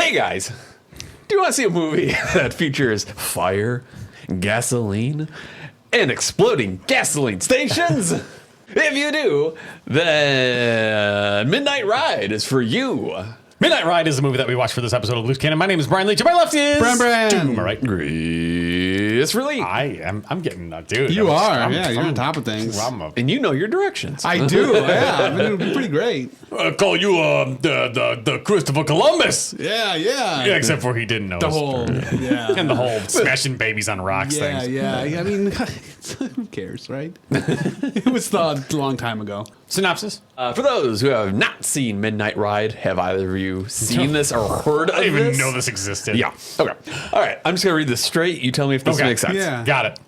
Hey guys, do you want to see a movie that features fire, gasoline, and exploding gasoline stations? If you do, then Midnight Ride is for you. Midnight Ride is the movie that we watched for this episode of Loose Cannon. My name is Brian Leach. To my left is Bran. All right. It's really. I'm getting dude. You I'm you're on top of things. And you know your directions. I do, yeah. I mean, it would be pretty great. I call you the Christopher Columbus. Yeah. Yeah, except for he didn't know The whole, yeah. and the whole smashing babies on rocks things. Yeah. I mean, who cares, right? It was a long time ago. Synopsis. For those who have not seen Midnight Ride, have either of you seen this or heard of I didn't this? even know this existed. Yeah. Okay. All right. I'm just going to read this straight. You tell me if this makes sense. Yeah. Got it.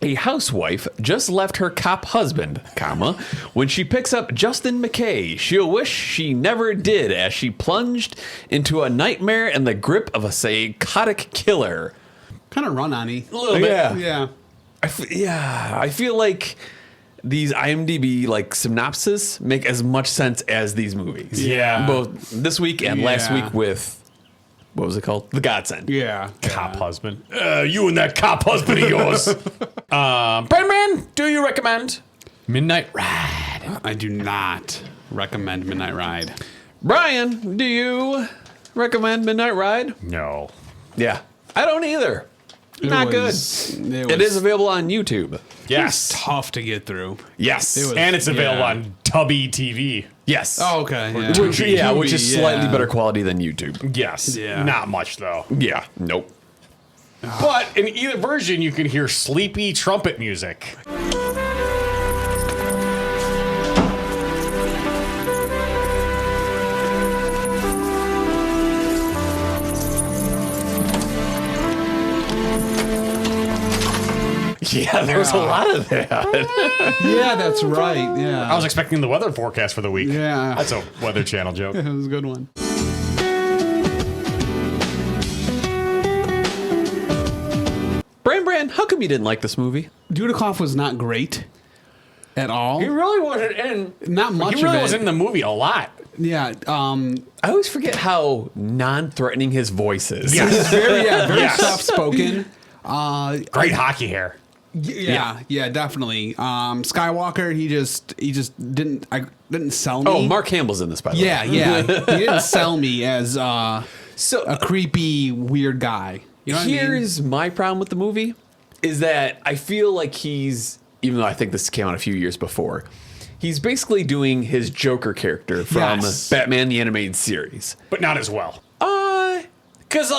A housewife just left her cop husband, when she picks up Justin McKay. She'll wish she never did as she plunged into a nightmare in the grip of a psychotic killer. Kind of run-on-y. A little bit. Yeah. I feel like these IMDb synopsis make as much sense as these movies. Yeah. Both this week and last week with, what was it called? The Godsend. Yeah. Cop husband. You and that cop husband of yours. Brandman, do you recommend Midnight Ride? I do not recommend Midnight Ride. Brian, do you recommend Midnight Ride? No. Yeah. I don't either. Not good. It is available on YouTube. Yes. Tough to get through. Yes. And it's available on Tubby TV. Yes. Oh, okay. Which is slightly better quality than YouTube. Yes. Yeah. Not much, though. Yeah. Nope. But in either version, you can hear sleepy trumpet music. Yeah, there was a lot of that. Yeah, that's right. Yeah. I was expecting the weather forecast for the week. Yeah. That's a Weather Channel joke. That was a good one. Bran, how come you didn't like this movie? Dudikoff was not great at all. He really wasn't in. Not much He really of it. wasn't in the movie a lot. Yeah. I always forget how non-threatening his voice is. He's very Yes. soft-spoken. Great hockey hair. Yeah, definitely. Skywalker, he just didn't sell me. Oh, Mark Hamill's in this, by the way. Yeah. He didn't sell me as So a creepy, weird guy. You know what I mean? here's my problem with the movie, is that I feel like he's, even though I think this came out a few years before, he's basically doing his Joker character from Batman the Animated Series. But not as well. Because,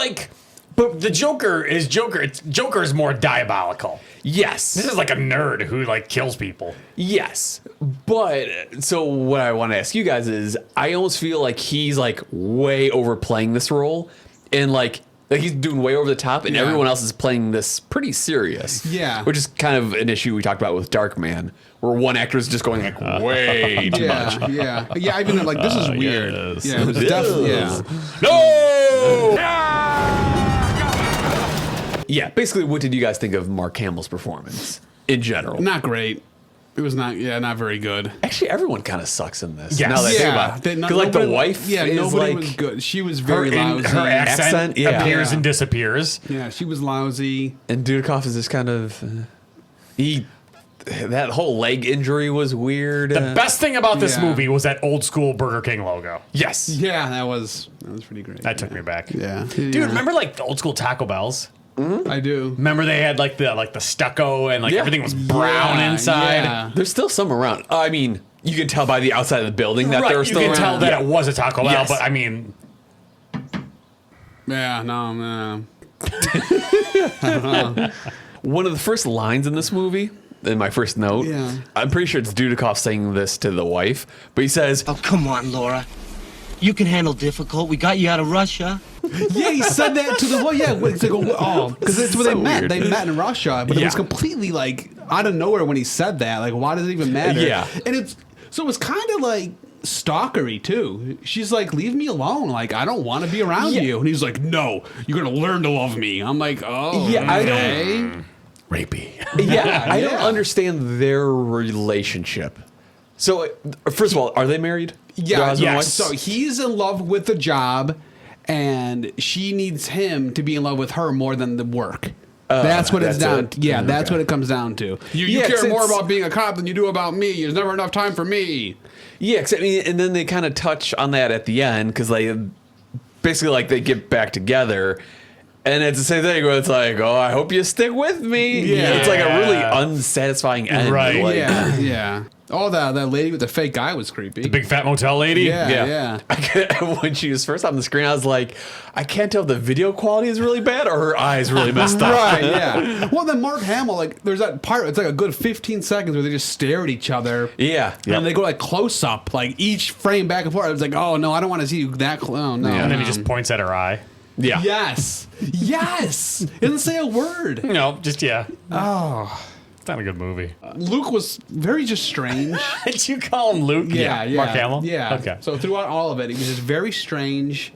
but the Joker is Joker. Joker is more diabolical. Yes. This is like a nerd who, kills people. Yes. But, so what I want to ask you guys is, I almost feel like he's, way overplaying this role. And, he's doing way over the top, and everyone else is playing this pretty serious. Yeah. Which is kind of an issue we talked about with Darkman, where one actor is just going, way too much. Yeah. I've been this is weird. Yes. Yeah, it was definitely. Yes. No! Yeah, basically, what did you guys think of Mark Hamill's performance in general? Not great. It was not very good. Actually, everyone kind of sucks in this. Yes. Now that I think about it. Because, the wife is nobody was good. She was very lousy. Her accent appears Yeah. and disappears. Yeah, she was lousy. And Dudikoff is just kind of... that whole leg injury was weird. The best thing about this Yeah. movie was that old school Burger King logo. Yes. Yeah, that was pretty great. That took me back. Yeah. Dude, remember the old school Taco Bells? I do. Remember they had the stucco and everything was brown inside. Yeah. There's still some around. I mean, you can tell by the outside of the building that they're still you can around. tell that it was a Taco Bell, Yes. but I mean, Yeah, no. One of the first lines in this movie, in my first note, I'm pretty sure it's Dudikoff saying this to the wife, but he says, "Oh, come on, Laura. You can handle difficult. We got you out of Russia." Yeah, he said that to the because that's where they met. weird. They met in Russia, but it was completely out of nowhere when he said that. Why does it even matter? Yeah, and it was kind of stalkery too. She's like, "Leave me alone. I don't want to be around you." And he's like, "No, you're gonna learn to love me." I'm like, "Oh, yeah, okay. I don't." rapey. Yeah, I don't understand their relationship. So, first of all, are they married? Their husband and wife? So he's in love with the job. and she needs him to be in love with her more than the work. That's what it's down to. Yeah, that's what it comes down to. You care more about being a cop than you do about me. There's never enough time for me. Yeah, I mean, and then they kind of touch on that at the end because basically like they get back together. And it's the same thing where it's like, oh, I hope you stick with me. Yeah. It's like a really unsatisfying end. Right. Like, Yeah. Oh, that lady with the fake guy was creepy. The big fat motel lady? Yeah. When she was first on the screen, I was like, I can't tell if the video quality is really bad or her eyes really messed up. Right, yeah. Well, then Mark Hamill, like, there's that part, it's like a good 15 seconds where they just stare at each other. Yeah. And they go like close up, like each frame back and forth. I was like, oh, no, I don't want to see you that close. Oh, no. And then he just points at her eye. Yeah. Yes. Yes. He doesn't say a word. No, just, yeah. Oh. It's not a good movie. Luke was very just strange. Did you call him Luke? Yeah. Mark Hamill? Yeah. Okay. So throughout all of it, he was just very strange.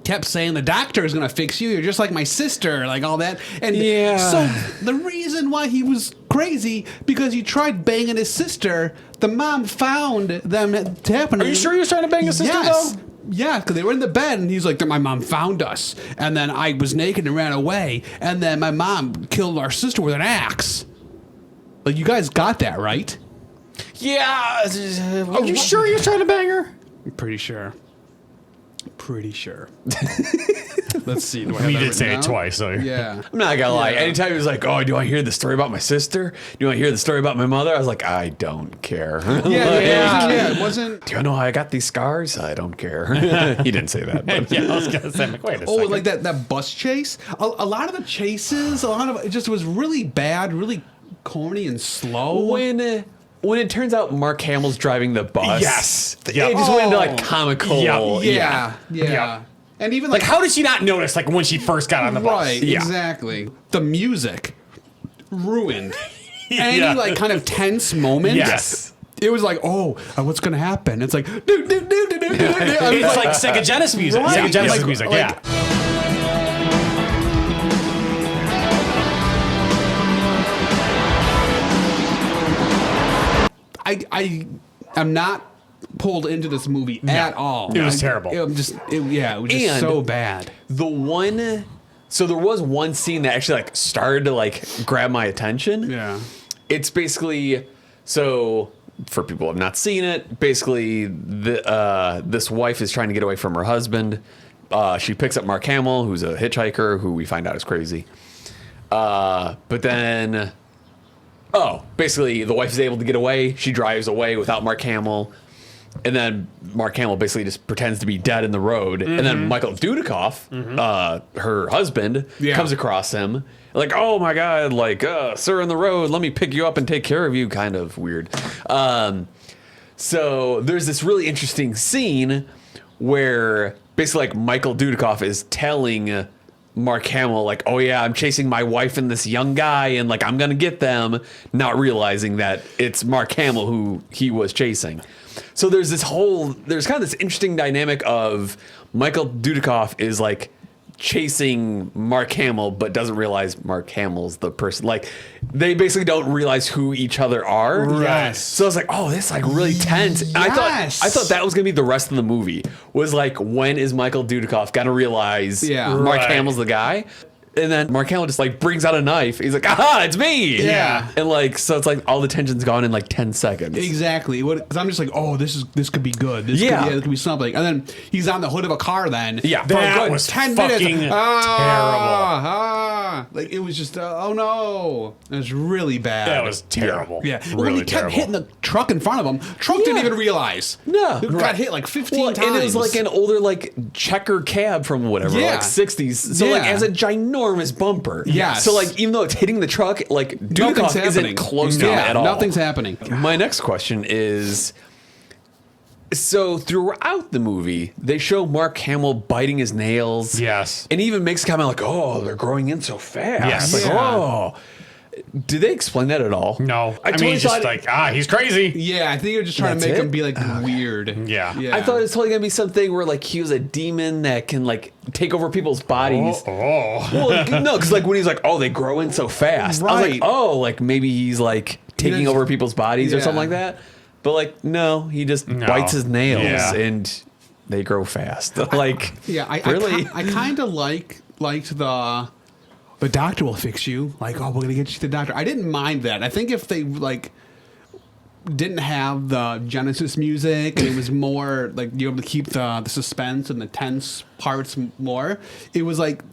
Kept saying the doctor is going to fix you. You're just like my sister, like all that. And so the reason why he was crazy because he tried banging his sister. The mom found them happening. Are you sure he was trying to bang his sister, though? Yeah, because they were in the bed, and he's like, my mom found us. And then I was naked and ran away. And then my mom killed our sister with an axe. Like, you guys got that, right? Yeah. Are you sure he was trying to bang her? I'm pretty sure. Let's see. Do I We have that did say written it down? twice, so Yeah. I'm not gonna lie. Yeah. Anytime he was like, "Oh, do you want to hear the story about my sister? Do you want to hear the story about my mother?" I was like, "I don't care." Yeah. It wasn't. Do you know how I got these scars? I don't care. He didn't say that. But. yeah, I was gonna say, like, wait a Oh, second. like that bus chase. A lot of the chases, it just was really bad, really corny and slow. When it turns out Mark Hamill's driving the bus, Yes. it Yep. just went into like comical. Yeah. Yeah. And even like, how did she not notice, like, when she first got on the bus? Right, Yeah. exactly. The music ruined any Yeah. like kind of tense moment. Yes. It was like, what's gonna happen? It's like, do. It's like Sega Genesis music. Right. Sega Genesis Like- music, like- yeah. I am not pulled into this movie at all. It was terrible. It was just And- so bad. So there was one scene that actually like started to like grab my attention. Yeah. It's basically, so for people who have not seen it, basically this wife is trying to get away from her husband. She picks up Mark Hamill, who's a hitchhiker, who we find out is crazy. But then, basically the wife is able to get away. She drives away without Mark Hamill. And then Mark Hamill basically just pretends to be dead in the road. And then Michael Dudikoff, her husband, comes across him. Like, oh my God, like, sir in the road, let me pick you up and take care of you. Kind of weird. So there's this really interesting scene where basically like Michael Dudikoff is telling Mark Hamill, like, oh yeah, I'm chasing my wife and this young guy and like, I'm going to get them, not realizing that it's Mark Hamill who he was chasing. So there's kind of this interesting dynamic of Michael Dudikoff is like chasing Mark Hamill, but doesn't realize Mark Hamill's the person. Like they basically don't realize who each other are. Yes. So I was like, oh, this is like really tense. And I thought that was gonna be the rest of the movie. Was like, when is Michael Dudikoff gonna realize Mark Hamill's the guy? And then Mark Hamill just like brings out a knife. He's like, aha, it's me. Yeah. And like, so it's like all the tension's gone in like 10 seconds. Exactly. Because I'm just like, oh, this could be good. This could be something. And then he's on the hood of a car. Then Yeah. for a That good was 10 fucking minutes. Like it was just, oh no, it was really bad. That was terrible. Yeah. Really When he kept terrible. hitting the truck in front of him, truck didn't even realize. No. It got hit like 15 times. And it was like an older like checker cab from whatever, Yeah. like 60s. So like Yeah. it has a ginormous bumper. Yes. So like even though it's hitting the truck, like Nothing's Dudikoff happening. isn't close to it Yeah, at all. nothing's happening. My next question is, so throughout the movie, they show Mark Hamill biting his nails. Yes. And he even makes a comment like, oh, they're growing in so fast. Yes. Like, Yeah. oh. Did they explain that at all? No. I mean, totally he's just thought like, he's crazy. Yeah, I think you're just trying to That's make it? him be like weird. Yeah. I thought it was totally gonna be something where like he was a demon that can like take over people's bodies. Oh. Well, no, because like when he's like, oh, they grow in so fast. I was Right. like, oh, like maybe he's like taking just- over people's bodies or yeah. something like that. But like, no, he just bites his nails Yeah. and they grow fast. Like, Yeah, really? I kind of liked the doctor will fix you. Like, oh, we're gonna get you to the doctor. I didn't mind that. I think if they like didn't have the Genesis music and it was more like you able to keep the suspense and the tense parts more, it was like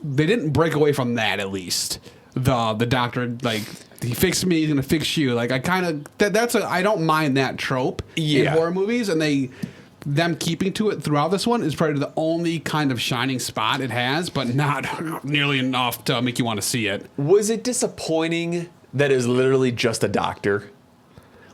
they didn't break away from that. At least the doctor, like, he fixed me, he's gonna fix you. Like, I kind of I don't mind that trope in horror movies, and them keeping to it throughout this one is probably the only kind of shining spot it has, but not nearly enough to make you want to see it. Was it disappointing that it was literally just a doctor?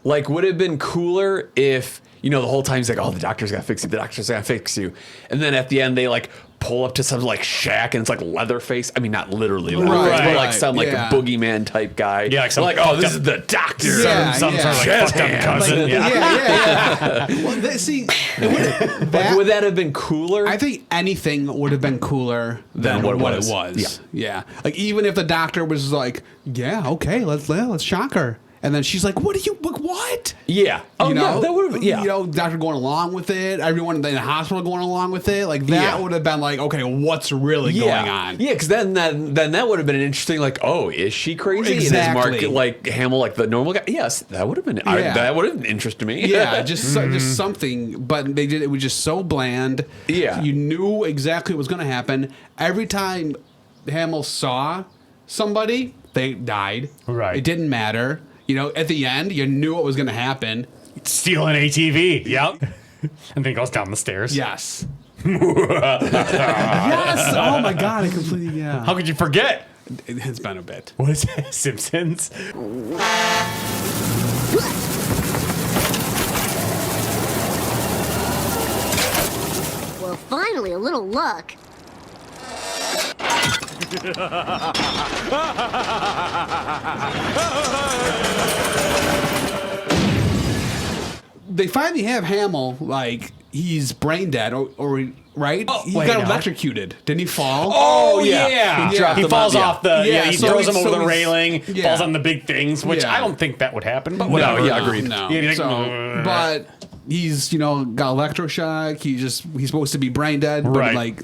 Like, would it have been cooler if, you know, the whole time he's like, oh, the doctor's gonna fix you, the doctor's gonna fix you. And then at the end, they like pull up to some like shack and it's like Leatherface. I mean, not literally Leatherface, but like some like a boogeyman type guy. Yeah, like, oh, this is the doctor. Yeah, some sort of like fucked up cousin. Like, Well, see, Would that have been cooler? I think anything would have been cooler than what it was. Yeah. Like, even if the doctor was like, yeah, okay, let's shock her. And then she's like, what? Yeah. Oh, you know, no, that would have, yeah. You know, doctor going along with it, everyone in the hospital going along with it. Like, that would have been like, okay, what's really going on? Yeah, because then that would have been an interesting, like, oh, is she crazy? Exactly. And is Mark, like, Hamill, like, the normal guy? Yes, that would have been, that would have interested me. Yeah, just something. But they did, it was just so bland. Yeah. You knew exactly what was going to happen. Every time Hamill saw somebody, they died. Right. It didn't matter. You know, at the end, you knew what was going to happen. Steal an ATV. Yep. And then goes down the stairs. Yes. Yes. Oh my God. I completely. Yeah. How could you forget? It has been a bit. What is it? Simpsons? Well, finally, a little luck. They finally have Hamill, like, he's brain dead, or right? He got electrocuted. Didn't he fall? Oh, yeah. He falls off the. Yeah, he so throws him he's- over so the he's- railing, yeah. falls on the big things, which Yeah. I don't think that would happen, but whatever. agreed. No. Yeah, he's like, So, but he's, you know, got electroshock. He's supposed to be brain dead, but Right. like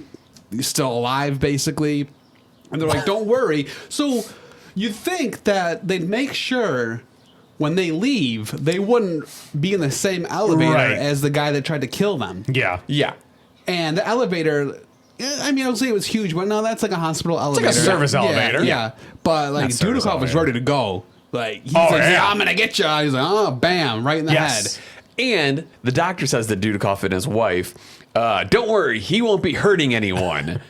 he's still alive basically. And they're like, "Don't worry." So you'd think that they'd make sure when they leave, they wouldn't be in the same elevator Right. as the guy that tried to kill them. Yeah. Yeah. And the elevator, I mean, I would say it was huge, but no, that's like a hospital elevator. like a service elevator. Yeah. But like service Dudikoff was elevator. ready to go. Like, he's Oh, like, yeah. I'm going to get you. He's like, oh, bam, right in the Yes. head. And the doctor says to Dudikoff and his wife, don't worry, he won't be hurting anyone.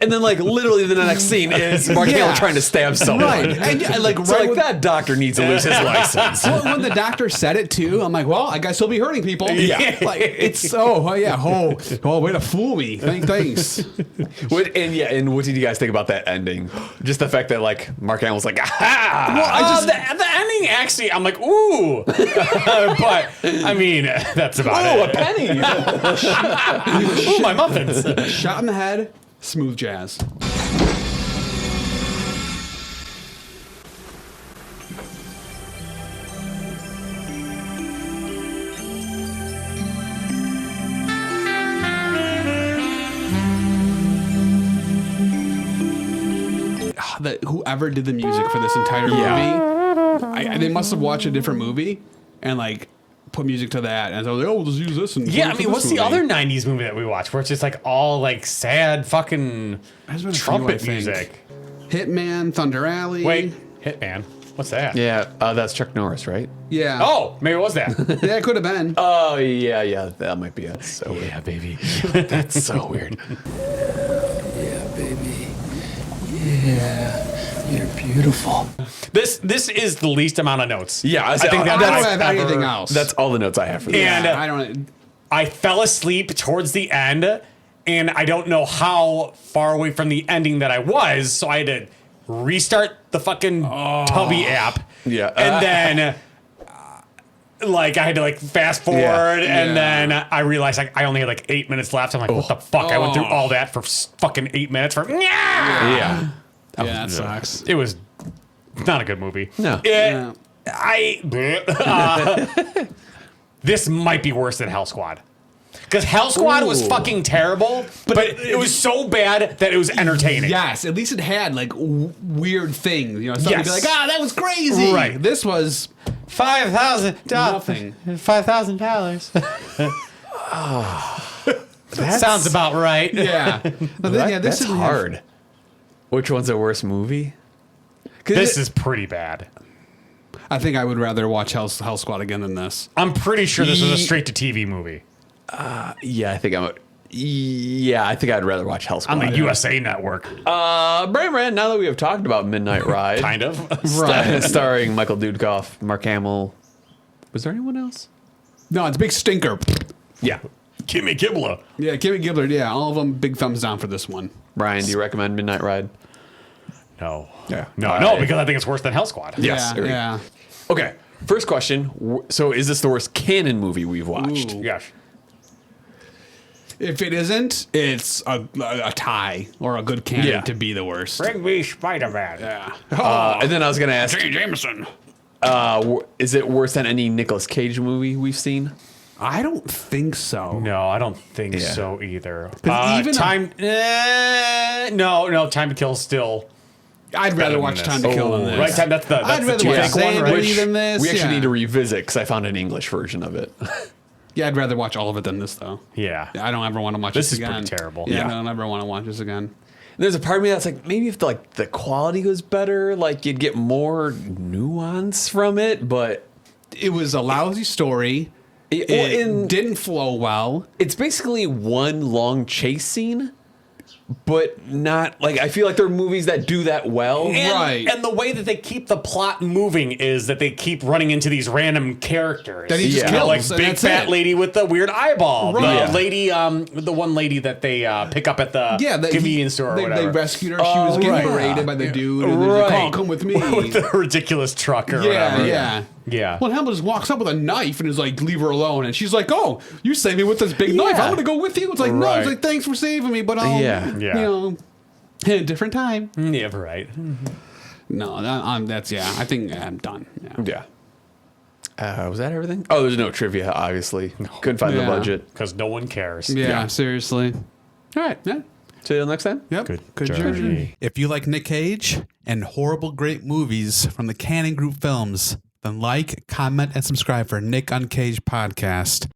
And then, like, literally the next scene is Mark Hamill trying to stab someone. Right. And like, So, right like, when, that doctor needs to lose his license. when the doctor said it too, I'm like, well, I guess he'll be hurting people. Yeah. Like, it's, way to fool me. Thanks. And what did you guys think about that ending? Just the fact that, like, Mark Hamill's like, aha! Well, the ending actually, I'm like, ooh. But, I mean, that's about it. a penny! Ooh, my muffins. Shot in the head, smooth jazz. Whoever did the music for this entire movie, they must have watched a different movie and like put music to that, and so we'll just use this. And Yeah, I for mean, this what's the movie. other 90s movie that we watched where it's just like all like sad fucking There's been a few, I trumpet think. music? Hitman, Thunder Alley. Wait, Hitman. What's that? Yeah, that's Chuck Norris, right? Yeah. Oh, maybe it was that. Yeah, it could have been. Oh, yeah, that might be it. So yeah, baby. that's so weird. Yeah, baby. Yeah, you're beautiful. This is the least amount of notes. Yeah, I don't have anything else. That's all the notes I have for this. And I don't. I fell asleep towards the end, and I don't know how far away from the ending that I was, so I had to restart the fucking Tubby app. Yeah. And then like I had to like fast forward, and then I realized like I only had like 8 minutes left. I'm like, what the fuck? I went through all that for fucking 8 minutes for Yeah. That sucks. It was not a good movie. No. This might be worse than Hell Squad. Because Hell Squad was Ooh. fucking terrible, but it was so bad that it was entertaining. Yes, at least it had like weird things. You know, something Yes. be like, that was crazy. Right. This was $5,000. nothing. $5,000. That sounds about right. Yeah. That's hard. Which one's the worst movie? This is pretty bad. I think I would rather watch Hell Squad again than this. I'm pretty sure this was a straight-to-TV movie. Yeah, I think I'd rather watch Hell Squad. On the USA Network. Brand, now that we have talked about Midnight Ride. Kind of. Starring Michael Dudikoff, Mark Hamill. Was there anyone else? No, it's a big stinker. Yeah. Kimmy Gibbler. Yeah, Kimmy Gibbler. Yeah, all of them big thumbs down for this one. Brian, do you recommend Midnight Ride? No. Yeah. No, because I think it's worse than Hell Squad. Yes, Yeah, agreed. yeah. Okay, first question. So is this the worst canon movie we've watched? Ooh. Yes. If it isn't, it's a tie or a good candidate Yeah. to be the worst. Bring me Spider-Man. Yeah. And then I was going to ask, Jameson. is it worse than any Nicolas Cage movie we've seen? I don't think so. No, I don't think Yeah. so either. 'Cause even Time to Kill still. I'd rather than watch this. Time to Kill than Oh. this. Right, time. That's I'd the rather two watch fake one, right? Xanadu than this. We actually yeah. need to revisit because I found an English version of it. Yeah, I'd rather watch all of it than this, though. Yeah. I don't ever want to watch This this is again. pretty terrible. Yeah, Yeah. I don't ever want to watch this again. There's a part of me that's like, maybe if the quality was better, like you'd get more nuance from it, but It was a lousy story. It didn't flow well. it's basically one long chase scene, but not like, I feel like there are movies that do that well. Right. And the way that they keep the plot moving is that they keep running into these random characters. That he just Yeah. kills, Like and big that's fat it. lady with the weird eyeball. Right. The lady, the one lady that they pick up at the convenience store or they whatever. rescued her. She was getting right. berated by the dude. And they're like, Right. "Oh, come with me. with the ridiculous truck or Yeah, whatever. yeah. Yeah. Well, Hamill just walks up with a knife and is like, leave her alone. And she's like, oh, you saved me with this big knife. I'm going to go with you. It's like, no. Right. It's like, thanks for saving me, but I'll, Yeah. you Yeah. know, at a different time. Yeah, right. No, that's, I think I'm done. Yeah. Yeah. Was that everything? Oh, there's no trivia, obviously. Couldn't find the Yeah. budget. Because no one cares. Yeah, seriously. All right. Yeah. See you next time. Yep. Good journey. If you like Nick Cage and horrible great movies from the Cannon Group Films, then like, comment, and subscribe for Nick Uncaged podcast.